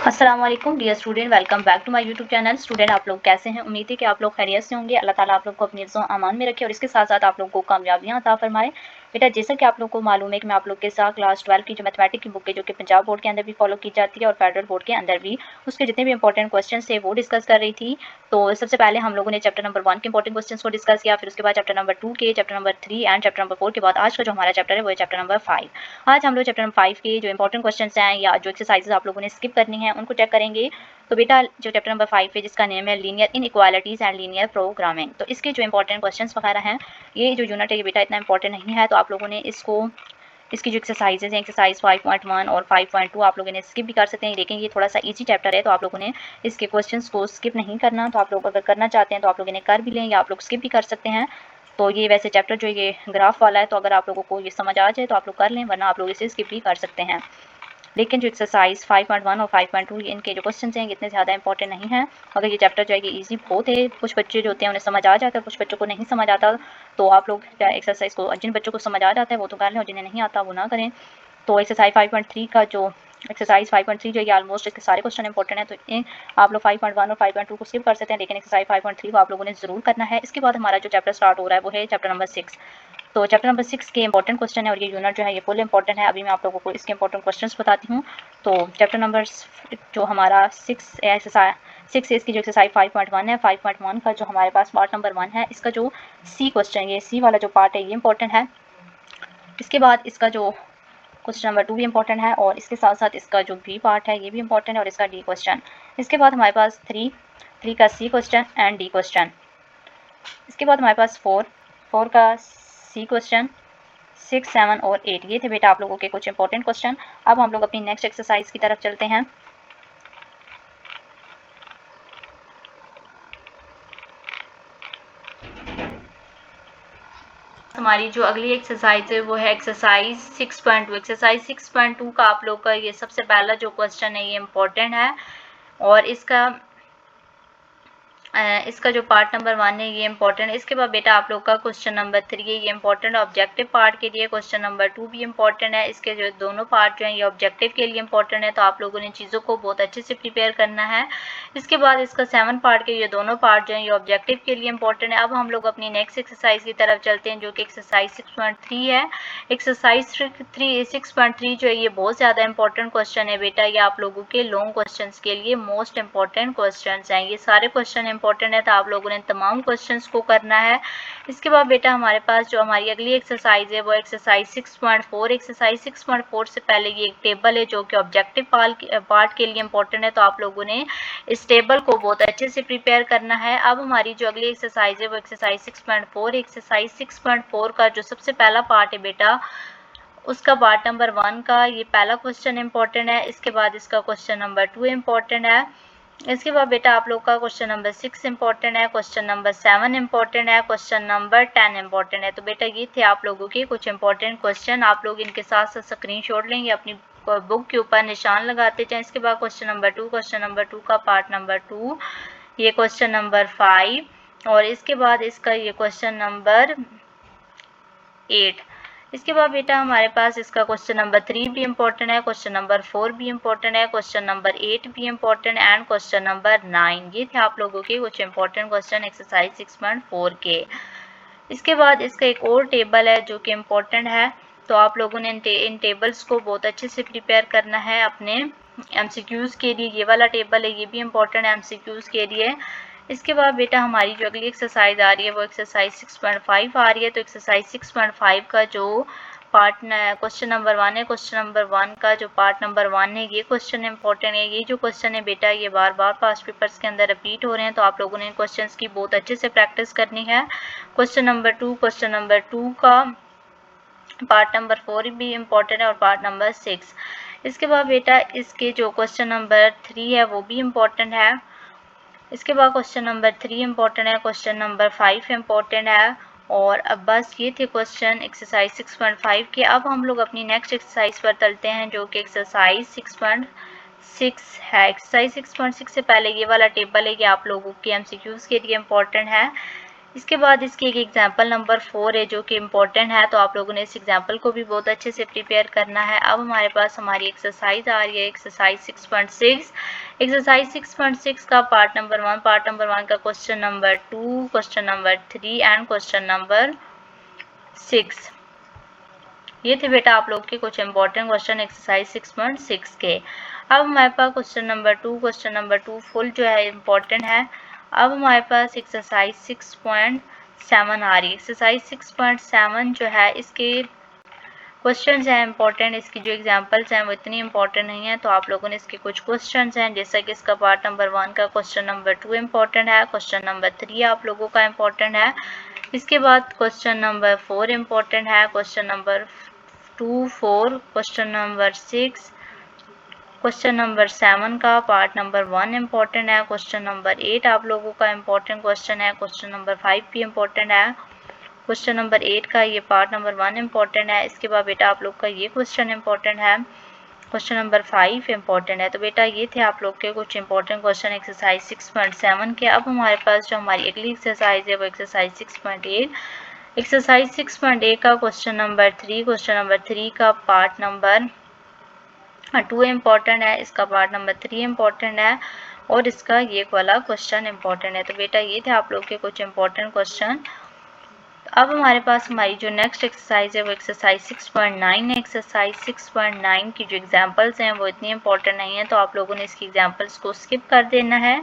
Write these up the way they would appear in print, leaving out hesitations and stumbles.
अस्सलाम वालेकुम dear student, welcome back to my YouTube channel. Student, आप लोग कैसे हैं? उम्मीद है कि आप लोग खैरियत से होंगे। अल्लाह ताला आप लोग को अपनी हिफ्ज़ व अमान में रखे और इसके साथ साथ आप लोग को कामयाबियां अता फरमाए। बेटा, जैसा कि आप लोग को मालूम है कि मैं आप लोग के साथ क्लास 12 की जो मैथमेटिक्स की बुक है, जो कि पंजाब बोर्ड के अंदर भी फॉलो की जाती है और फेडरल बोर्ड के अंदर भी, उसके जितने भी इंपॉर्टेंट क्वेश्चन थे वो डिस्कस कर रही थी। तो सबसे पहले हम लोगों ने चैप्टर नंबर 1 के इंपॉर्टेंट क्वेश्चन को डिस्कस किया, फिर उसके बाद चैप्टर नंबर 2 के, chapter number 3 and chapter number 4 के बाद आज का जो हमारा चैप्टर है वो है चैप्टर नंबर 5। आज हम लोग चैप्टर नंबर 5 के जो इंपॉर्टेंट क्वेश्चन हैं या जो एक्सरसाइजेज आप लोगों ने स्किप करनी है उनको चेक करेंगे। तो बेटा, जो चैप्टर नंबर 5 है जिसका नेम है linear inequalities and linear programming, तो इसके जो इंपॉर्टेंट क्वेश्चंस वगैरह हैं, ये जो यूनिट है ये बेटा इतना इंपॉर्टेंट नहीं है, तो आप लोगों ने इसकी जो एक्सरसाइजेज हैं, एक्सरसाइज 5.1 और 5.2 आप लोगों ने स्किप भी कर सकते हैं, लेकिन ये थोड़ा सा इजी चैप्टर है तो आप लोगों ने इसके क्वेश्चंस को स्किप नहीं करना। तो आप लोग अगर करना चाहते हैं तो आप लोगों ने कर भी लें या आप लोग स्किप भी कर सकते हैं। तो ये वैसे चैप्टर जो ये ग्राफ वाला है, तो अगर आप लोगों को ये समझ आ जाए तो आप लोग कर लें, वरना आप लोग इसे स्किप भी कर सकते हैं। लेकिन जो एक्सरसाइज 5.1 और 5.2 इनके जो क्वेश्चन हैं इतने ज़्यादा इंपॉर्टेंट नहीं है। अगर ये चैप्टर जो है ये ईजी बहुत है, कुछ बच्चे जो होते हैं उन्हें समझ आ जाता है, कुछ बच्चों को नहीं समझ आता। तो आप लोग एक्सरसाइज को, जिन बच्चों को समझ आ जाता है वो तो कर लें और जिन्हें नहीं आता वो ना करें। तो एक्सरसाइज 5.3 का जो एक्सरसाइज 5.3 जो ये ऑलमोस्ट इसके सारे क्वेश्चन इंपॉर्टेंट है, तो आप लोग 5.1 और 5.2 को स्किप कर सकते हैं, लेकिन एक्सरसाइज 5.3 को आप लोगों ने जरूर करना है। इसके बाद हमारा जो चैप्टर स्टार्ट हो रहा है वो है चैप्टर नंबर 6। तो चैप्टर नंबर 6 के इंपॉर्टेंट क्वेश्चन है और ये यूनिट जो है ये फुल इंपॉर्टेंट है। अभी मैं आप लोगों को इसके इंपॉर्टेंट क्वेश्चंस बताती हूँ। तो चैप्टर नंबर जो हमारा 6 है, इसकी जो एक्सरसाइज 5.1 है, 5.1 का जो हमारे पास पार्ट नंबर 1 है, इसका जो सी क्वेश्चन, ये सी वाला जो पार्ट है ये इंपॉर्टेंट है। इसके बाद इसका जो क्वेश्चन नंबर 2 भी इंपॉर्टेंट है और इसके साथ साथ इसका जो बी पार्ट है ये भी इंपॉर्टेंट है और इसका डी क्वेश्चन। इसके बाद हमारे पास 3 का सी क्वेश्चन एंड डी क्वेश्चन। इसके बाद हमारे पास 4 का सी क्वेश्चन, 6, 7 और 8। ये थे बेटा आप लोगों के कुछ इंपॉर्टेंट क्वेश्चन। अब हम लोग अपनी नेक्स्ट एक्सरसाइज की तरफ चलते हैं। हमारी जो अगली एक्सरसाइज है वो है एक्सरसाइज 6.2। एक्सरसाइज 6.2 का आप लोग का ये सबसे पहला जो क्वेश्चन है ये इंपॉर्टेंट है और इसका जो पार्ट नंबर 1 है ये इंपॉर्टेंट है। इसके बाद बेटा आप लोग का क्वेश्चन नंबर 3 है, ये इंपॉर्टेंट ऑब्जेक्टिव पार्ट के लिए। क्वेश्चन नंबर 2 भी इंपॉर्टेंट है। इसके जो दोनों पार्ट जो हैं ये ऑब्जेक्टिव के लिए इंपॉर्टेंट है, तो आप लोगों ने चीज़ों को बहुत अच्छे से प्रिपेयर करना है। इसके बाद इसका 7 पार्ट के ये दोनों पार्ट जो हैं ये ऑब्जेक्टिव के लिए इंपॉर्टेंट है। अब हम लोग अपनी नेक्स्ट एक्सरसाइज की तरफ चलते हैं, जो कि एक्सरसाइज 6.3 है। एक्सरसाइज 6.3 जो है ये बहुत ज़्यादा इंपॉर्टेंट क्वेश्चन है बेटा। ये आप लोगों के लॉन्ग क्वेश्चन के लिए मोस्ट इंपॉर्टेंट क्वेश्चन हैं। ये सारे क्वेश्चन इंपॉर्टेंट है, तो आप लोगों ने तमाम क्वेश्चंस को करना है। इसके बाद बेटा हमारे पास जो हमारी अगली एक्सरसाइज है वो एक्सरसाइज 6.4। एक्सरसाइज 6.4 से पहले ये एक टेबल है जो कि ऑब्जेक्टिव पार्ट के लिए इंपॉर्टेंट है, तो आप लोगों ने इस टेबल को बहुत अच्छे से प्रिपेयर करना है। अब हमारी जो अगली एक्सरसाइज है वो एक्सरसाइज 6.4। एक्सरसाइज 6.4 का जो सबसे पहला पार्ट है बेटा, उसका पार्ट नंबर 1 का ये पहला क्वेश्चन इंपॉर्टेंट है। इसके बाद इसका क्वेश्चन नंबर 2 इंपॉर्टेंट है। इसके बाद बेटा आप लोग का क्वेश्चन नंबर 6 इंपॉर्टेंट है, क्वेश्चन नंबर 7 इंपॉर्टेंट है, क्वेश्चन नंबर 10 इंपॉर्टेंट है। तो बेटा ये थे आप लोगों के कुछ इंपॉर्टेंट क्वेश्चन। आप लोग इनके साथ साथ स्क्रीनशॉट लेंगे, अपनी बुक के ऊपर निशान लगाते जाएं। इसके बाद क्वेश्चन नंबर 2 का पार्ट नंबर 2, ये क्वेश्चन नंबर 5 और इसके बाद इसका ये क्वेश्चन नंबर 8। इसके बाद बेटा हमारे पास इसका क्वेश्चन नंबर 3 भी इंपॉर्टेंट है, क्वेश्चन नंबर 4 भी इंपॉर्टेंट है, क्वेश्चन नंबर 8 भी इंपॉर्टेंट एंड क्वेश्चन नंबर 9। ये थे आप लोगों के कुछ इंपॉर्टेंट क्वेश्चन एक्सरसाइज 6.4 के। इसके बाद इसका एक और टेबल है जो कि इम्पोर्टेंट है, तो आप लोगों ने इन टेबल्स को बहुत अच्छे से प्रिपेयर करना है अपने एमसीक्यूज़ के लिए। ये वाला टेबल है ये भी इम्पोर्टेंट है एमसीक्यूज़ के लिए। इसके बाद बेटा हमारी जो अगली एक्सरसाइज आ रही है वो एक्सरसाइज 6.5 आ रही है। तो एक्सरसाइज 6.5 का जो पार्ट क्वेश्चन नंबर 1 है, क्वेश्चन नंबर 1 का जो पार्ट नंबर 1 है ये क्वेश्चन इंपॉर्टेंट है। ये जो क्वेश्चन है बेटा ये बार बार पास्ट पेपर्स के अंदर रिपीट हो रहे हैं, तो आप लोगों ने क्वेश्चंस की बहुत अच्छे से प्रैक्टिस करनी है। क्वेश्चन नंबर 2 का पार्ट नंबर 4 भी इम्पॉर्टेंट है और पार्ट नंबर 6। इसके बाद बेटा इसके जो क्वेश्चन नंबर 3 है वो भी इम्पॉर्टेंट है। इसके बाद क्वेश्चन नंबर 3 इम्पॉर्टेंट है, क्वेश्चन नंबर 5 इम्पॉर्टेंट है। और अब बस ये थे क्वेश्चन एक्सरसाइज 6.5 के। अब हम लोग अपनी नेक्स्ट एक्सरसाइज पर चलते हैं जो कि एक्सरसाइज 6.6 है। एक्सरसाइज 6.6 से पहले ये वाला टेबल है, ये आप लोगों के एमसीक्यूज़ के लिए इम्पॉर्टेंट है। इसके बाद इसकी एक एग्जाम्पल नंबर 4 है जो कि इम्पोर्टेंट है, तो आप लोगों ने इस एग्जाम्पल को भी बहुत अच्छे से प्रिपेयर करना है। अब हमारे पास हमारी एक्सरसाइज आ रही है, एक्सरसाइज 6.6। एक्सरसाइज 6.6 का पार्ट नंबर 1 का question number 2, question number 3 and question number 6। ये थे बेटा आप लोग के कुछ इंपॉर्टेंट क्वेश्चन एक्सरसाइज 6.6 के। अब हमारे पास क्वेश्चन नंबर 2 फुल जो है इम्पोर्टेंट है। अब हमारे पास एक्सरसाइज 6.7 आ रही है। एक्सरसाइज 6.7 जो है इसके क्वेश्चंस हैं इंपॉर्टेंट, इसकी जो एग्जांपल्स हैं वो इतनी इंपॉर्टेंट नहीं है, तो आप लोगों ने इसके कुछ क्वेश्चंस हैं जैसा कि इसका पार्ट नंबर 1 का क्वेश्चन नंबर 2 इंपॉर्टेंट है, क्वेश्चन नंबर 3 आप लोगों का इंपॉर्टेंट है। इसके बाद क्वेश्चन नंबर 4 इंपॉर्टेंट है, question number 2, 4, question number 6, question number 7 का पार्ट नंबर 1 इंपॉर्टेंट है, क्वेश्चन नंबर 8 आप लोगों का इंपॉर्टेंट क्वेश्चन है, क्वेश्चन नंबर 5 भी इंपॉर्टेंट है, क्वेश्चन नंबर 8 का ये पार्ट नंबर 1 इंपॉर्टेंट है। इसके बाद बेटा आप लोग का ये क्वेश्चन इंपॉर्टेंट है, क्वेश्चन नंबर 5 इंपॉर्टेंट है। तो बेटा ये थे आप लोग के कुछ इंपॉर्टेंट क्वेश्चन एक्सरसाइज 6.7 के। अब हमारे पास जो हमारी अगली एक्सरसाइज है वो एक्सरसाइज 6.8। एक्सरसाइज 6.8 का क्वेश्चन नंबर 3 का पार्ट नंबर 2 इम्पॉर्टेंट है, इसका पार्ट नंबर 3 इम्पॉर्टेंट है और इसका ये वाला क्वेश्चन इम्पॉर्टेंट है। तो बेटा ये थे आप लोग के कुछ इंपॉर्टेंट क्वेश्चन। अब हमारे पास हमारी जो नेक्स्ट एक्सरसाइज है वो एक्सरसाइज 6.9 है। एक्सरसाइज 6.9 की जो एग्जांपल्स हैं वो इतनी इंपॉर्टेंट नहीं है, तो आप लोगों ने इसकी एग्जांपल्स को स्किप कर देना है।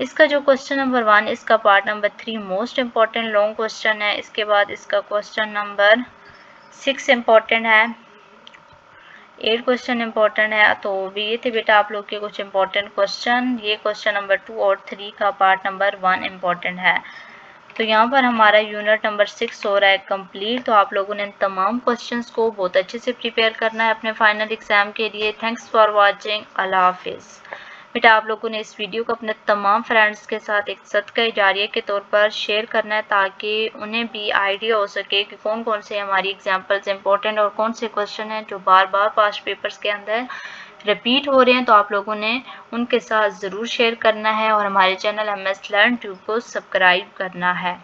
इसका जो क्वेश्चन नंबर 1 इसका part number 3 most important long question है। इसके बाद इसका क्वेश्चन नंबर 6 इम्पॉर्टेंट है, 8 क्वेश्चन इंपॉर्टेंट है। तो भी ये थे बेटा आप लोग के कुछ इंपॉर्टेंट क्वेश्चन। ये क्वेश्चन नंबर 2 और 3 का पार्ट नंबर 1 इम्पॉर्टेंट है। तो यहाँ पर हमारा यूनिट नंबर 6 हो रहा है कंप्लीट। तो आप लोगों ने इन तमाम क्वेश्चंस को बहुत अच्छे से प्रिपेयर करना है अपने फाइनल एग्जाम के लिए। Thanks for watching. अल्लाह हाफिज़। बेटा आप लोगों ने इस वीडियो को अपने तमाम फ्रेंड्स के साथ एक सदका जारिया के तौर पर शेयर करना है ताकि उन्हें भी आइडिया हो सके कि कौन कौन से हमारी एग्जांपल्स इंपॉर्टेंट और कौन से क्वेश्चन हैं जो बार बार पास्ट पेपर्स के अंदर रिपीट हो रहे हैं। तो आप लोगों ने उनके साथ ज़रूर शेयर करना है और हमारे चैनल MS Learn Tube को सब्सक्राइब करना है।